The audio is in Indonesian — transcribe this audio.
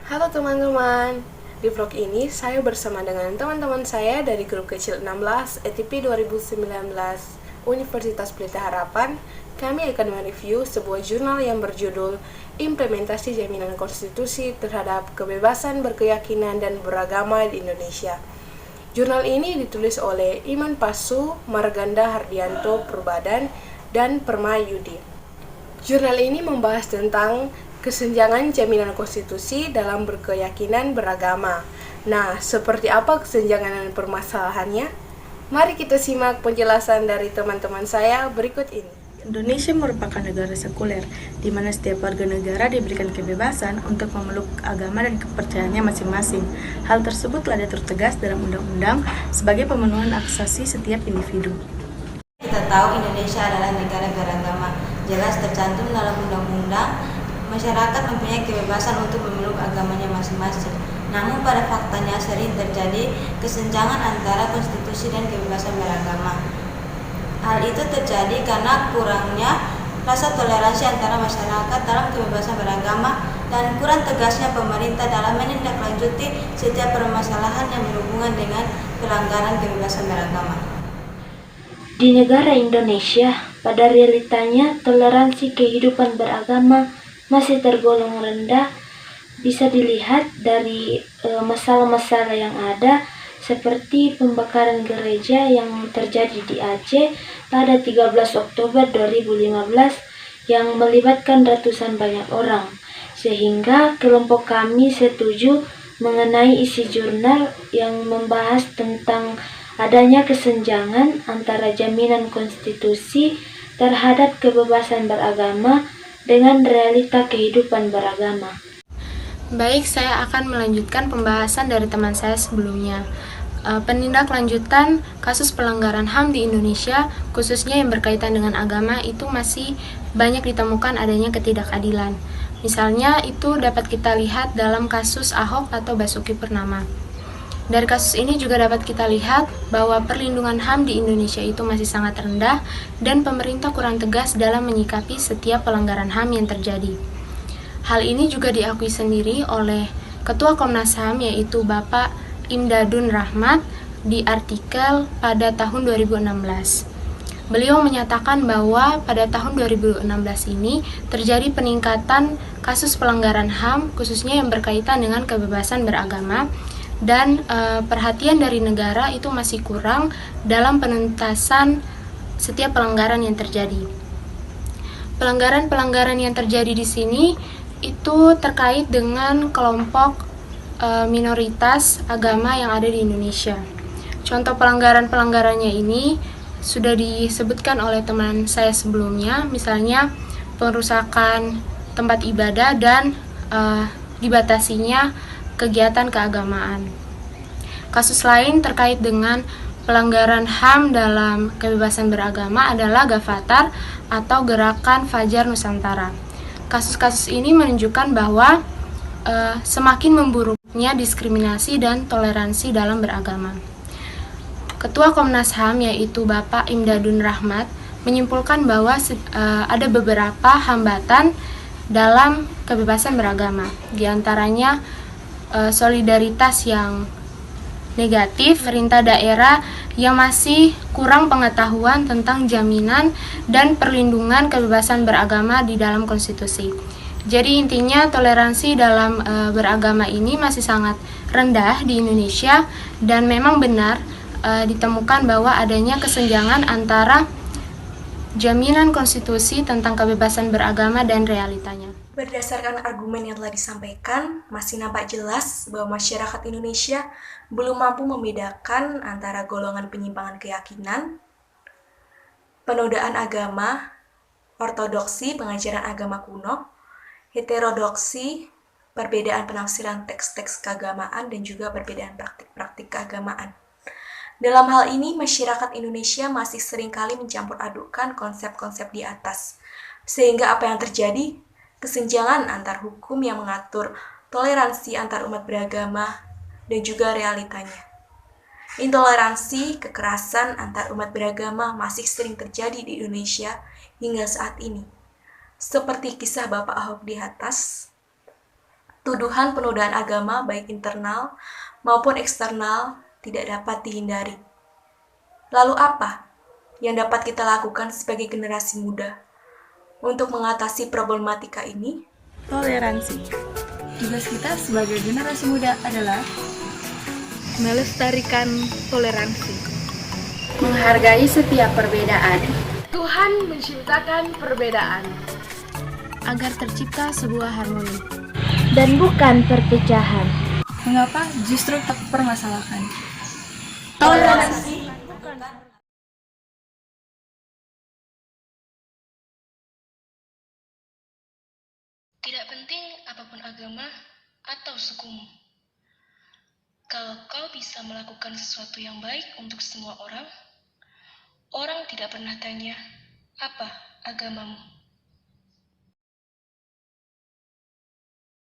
Halo teman-teman, di vlog ini saya bersama dengan teman-teman saya dari grup kecil 16 ETP 2019 Universitas Pelita Harapan. Kami akan mereview sebuah jurnal yang berjudul Implementasi Jaminan Konstitusi Terhadap Kebebasan Berkeyakinan dan Beragama di Indonesia. Jurnal ini ditulis oleh Iman Pasu, Marganda Hardianto Purbadan, dan Permayudi. Jurnal ini membahas tentang kesenjangan jaminan konstitusi dalam berkeyakinan beragama. Nah, seperti apa kesenjangan dan permasalahannya? Mari kita simak penjelasan dari teman-teman saya berikut ini. Indonesia merupakan negara sekuler, di mana setiap warga negara diberikan kebebasan untuk memeluk agama dan kepercayaannya masing-masing. Hal tersebut telah diatur tegas dalam undang-undang sebagai pemenuhan hak asasi setiap individu. Kita tahu Indonesia adalah negara beragama, jelas tercantum dalam undang-undang. Masyarakat mempunyai kebebasan untuk memeluk agamanya masing-masing. Namun pada faktanya sering terjadi kesenjangan antara konstitusi dan kebebasan beragama. Hal itu terjadi karena kurangnya rasa toleransi antara masyarakat dalam kebebasan beragama dan kurang tegasnya pemerintah dalam menindaklanjuti setiap permasalahan yang berhubungan dengan pelanggaran kebebasan beragama. Di negara Indonesia, pada realitanya toleransi kehidupan beragama masih tergolong rendah. Bisa dilihat dari masalah-masalah yang ada, seperti pembakaran gereja yang terjadi di Aceh pada 13 Oktober 2015 yang melibatkan ratusan banyak orang, sehingga kelompok kami setuju mengenai isi jurnal yang membahas tentang adanya kesenjangan antara jaminan konstitusi terhadap kebebasan beragama dengan realita kehidupan beragama. Baik, saya akan melanjutkan pembahasan dari teman saya sebelumnya. Penindaklanjutan kasus pelanggaran HAM di Indonesia, khususnya yang berkaitan dengan agama, itu masih banyak ditemukan adanya ketidakadilan. Misalnya, itu dapat kita lihat dalam kasus Ahok atau Basuki Purnama. Dari kasus ini juga dapat kita lihat bahwa perlindungan HAM di Indonesia itu masih sangat rendah dan pemerintah kurang tegas dalam menyikapi setiap pelanggaran HAM yang terjadi. Hal ini juga diakui sendiri oleh Ketua Komnas HAM yaitu Bapak Imdadun Rahmat di artikel pada tahun 2016. Beliau menyatakan bahwa pada tahun 2016 ini terjadi peningkatan kasus pelanggaran HAM khususnya yang berkaitan dengan kebebasan beragama dan perhatian dari negara itu masih kurang dalam penuntasan setiap pelanggaran yang terjadi. Pelanggaran-pelanggaran yang terjadi di sini itu terkait dengan kelompok minoritas agama yang ada di Indonesia. Contoh pelanggaran-pelanggarannya ini sudah disebutkan oleh teman saya sebelumnya, misalnya perusakan tempat ibadah dan dibatasinya kegiatan keagamaan. Kasus lain terkait dengan pelanggaran HAM dalam kebebasan beragama adalah Gavatar atau Gerakan Fajar Nusantara. Kasus-kasus ini menunjukkan bahwa semakin memburuknya diskriminasi dan toleransi dalam beragama. Ketua Komnas HAM yaitu Bapak Imdadun Rahmat menyimpulkan bahwa ada beberapa hambatan dalam kebebasan beragama, di antaranya solidaritas yang negatif, pemerintah daerah yang masih kurang pengetahuan tentang jaminan dan perlindungan kebebasan beragama di dalam konstitusi. Jadi intinya toleransi dalam beragama ini masih sangat rendah di Indonesia dan memang benar ditemukan bahwa adanya kesenjangan antara jaminan konstitusi tentang kebebasan beragama dan realitanya. Berdasarkan argumen yang telah disampaikan, masih nampak jelas bahwa masyarakat Indonesia belum mampu membedakan antara golongan penyimpangan keyakinan, penodaan agama, ortodoksi pengajaran agama kuno, heterodoksi, perbedaan penafsiran teks-teks keagamaan, dan juga perbedaan praktik-praktik keagamaan. Dalam hal ini, masyarakat Indonesia masih seringkali mencampur adukkan konsep-konsep di atas, sehingga apa yang terjadi? Kesenjangan antar hukum yang mengatur toleransi antar umat beragama dan juga realitanya. Intoleransi, kekerasan antar umat beragama masih sering terjadi di Indonesia hingga saat ini. Seperti kisah Bapak Ahok di atas, Tuduhan penodaan agama baik internal maupun eksternal tidak dapat dihindari. Lalu apa yang dapat kita lakukan sebagai generasi muda untuk mengatasi problematika ini? Toleransi. Tugas kita sebagai generasi muda adalah melestarikan toleransi, Menghargai setiap perbedaan Tuhan menciptakan perbedaan agar tercipta sebuah harmoni. dan bukan perpecahan. mengapa justru tak permasalahan. Toleransi Tidak penting apapun agama atau sukumu. Kalau kau bisa melakukan sesuatu yang baik untuk semua orang, orang tidak pernah tanya, apa agamamu?